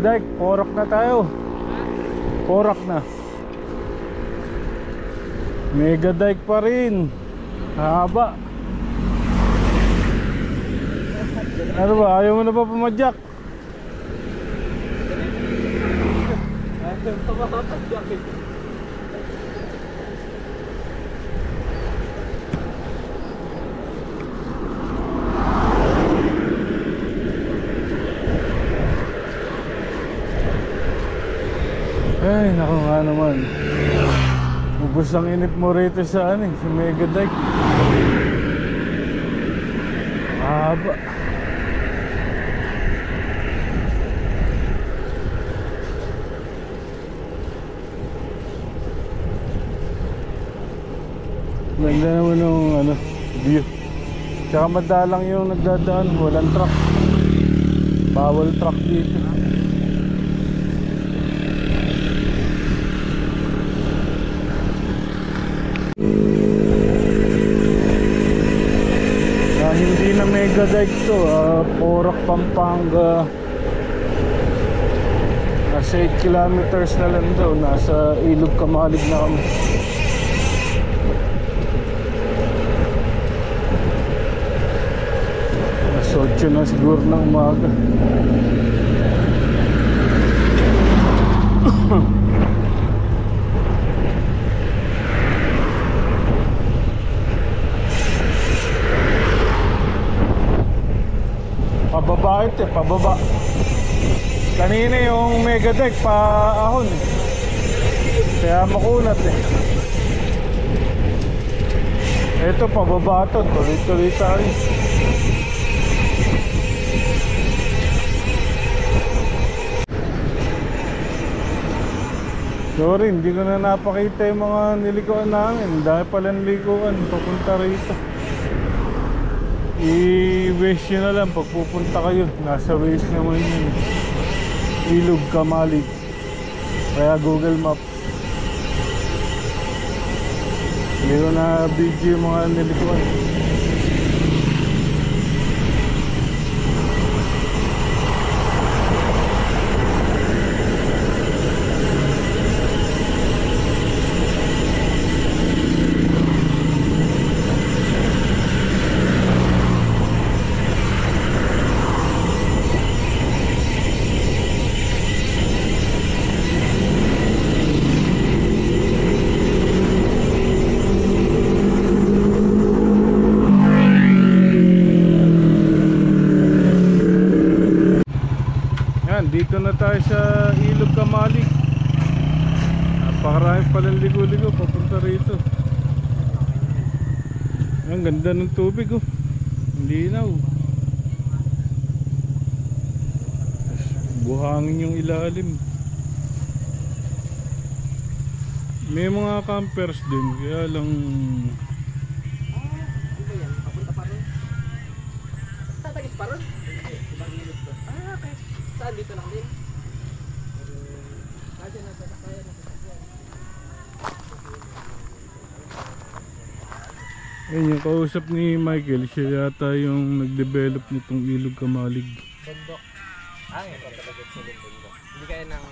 Dike, Porac na tayo. Porac na. Mega Dike pa rin. Haba. Ano ba? Ayaw mo na ba pumadyak? Ay, naku nga naman. Ubus ang init mo rito sa ano, sa Mega Dike. Haba. Ganda naman yung ano, view. Tsaka madalang yung nagdadaan, walang truck. Bawal truck dito. Hindi na Mega Dike to, Porac, Pampanga. Nasa 8 kilometers na lang daw. Nasa Ilog Kamalig na kami. Nasa 8 na siguro ng umaga. Pababa ito, pababa. Kanina yung Mega Dike paahon eh. Kaya makunat eh. Ito pababa ito, tuloy-tuloy tayo. Sorry, hindi ko na napakita yung mga nilikuan namin. Dahil palang likuan papunta rito. I-waste nyo na lang pag pupunta kayo. Nasa waste naman yun. Ilog Kamalig. Kaya Google Maps. Hindi ko na video yung mga nilikuan. Dito na tayo sa Ilog Kamalig. Napakarami palang ligo-ligo papunta rito. Ang ganda ng tubig oh. Linaw. Buhangin yung ilalim. May mga campers din, kaya lang papunta pa rin. Tatagis pa rin? Okay. Saan dito lang din? Dyan nasa sakayan. ayun yung kausap ni Michael. Siya yata yung nag-develop nitong Ilog Kamalig. Bundok. Ngayon ko talaga sa bundok. Hindi kaya ng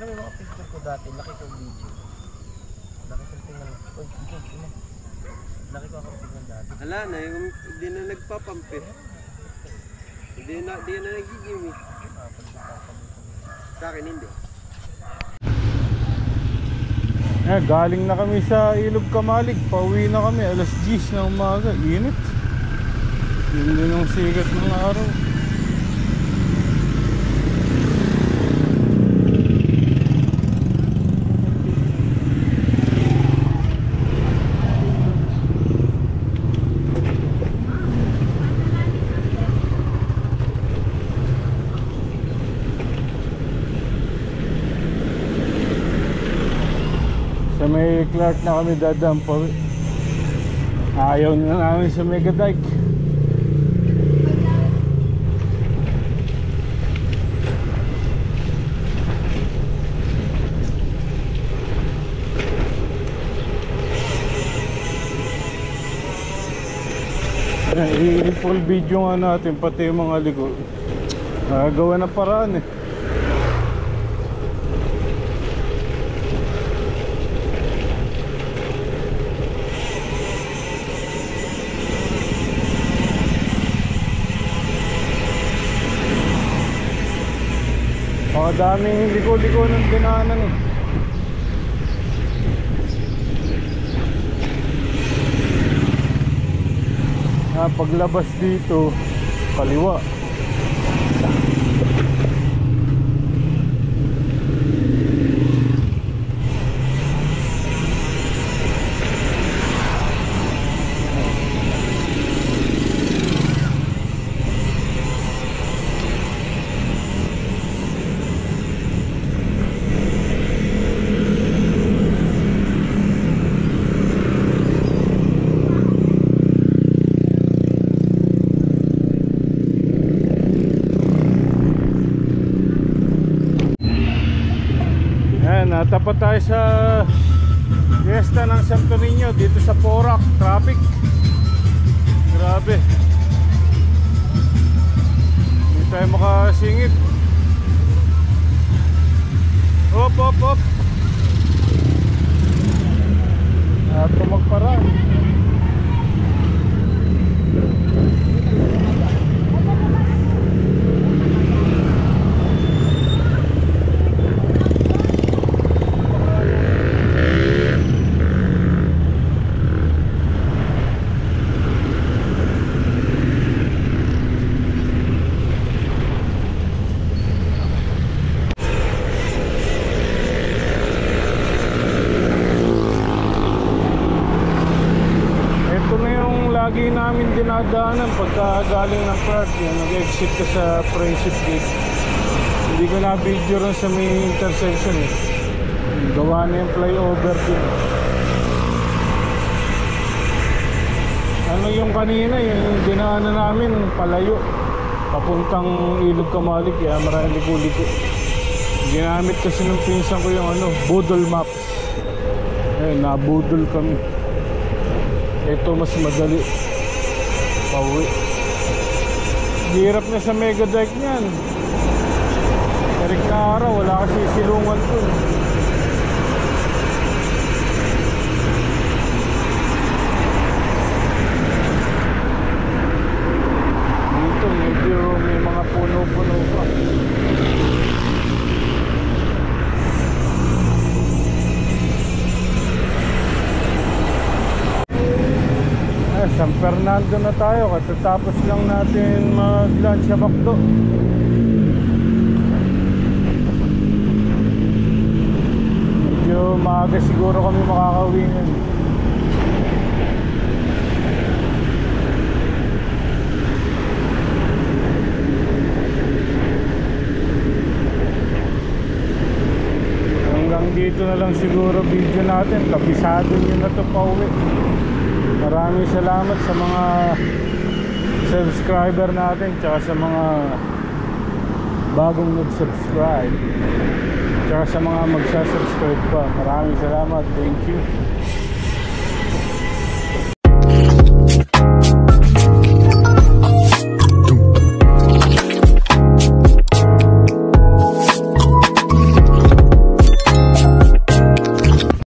may mga picture ko dati, laki ko video. Laki ko tingnan. Oy, ina. Laki ko ako tingnan dati. Hala na, yung hindi na nagpapump eh. Hindi na nagigim eh. Sa akin hindi. Galing na kami sa Ilog Kamalig. Pauwi na kami, alas 10 na umaga. Init. Yun din ang sigat ng araw. Clark na kami dadaan pa. Ayaw na namin sa Mega Dike. I-full video nga natin pati yung mga ligo. Gawa na paraan eh. Daming liko-liko ng dinaanan eh. Paglabas dito kaliwa. Tapat tayo sa Fiesta ng Santo Niño dito sa Porac. Traffic, grabe, hindi tayo makasingit. Hop hop hop. Ito magparaan. Lagi namin dinadaanan pagka galing ng Clark, yan, nag-exit ka sa Friendship Gate. Hindi ko na video rin sa may intersection eh. Gawa na yung flyover din. Ano yung kanina, yung dinaanan namin palayo papuntang Ilog Kamalik, kaya maraming liko-liko. Ginamit kasi ng pinsan ko yung Boodle Maps. Ayun, nabudol kami. Ito mas madali pauwi. Hirap na sa Mega Dike niyan. Erik na araw, wala kasi silungan dun. Dito medyo may mga puno-puno pa. San Fernando na tayo, katatapos lang natin mag-lunch sa Bacdo. Medyo maaga siguro kami makakauwi nun. Hanggang dito na lang siguro video natin, kabisado nyo na ito pauwi. Maraming salamat sa mga subscriber natin, tsaka sa mga bagong nag-subscribe, tsaka sa mga magsasubscribe pa. Maraming salamat, thank you.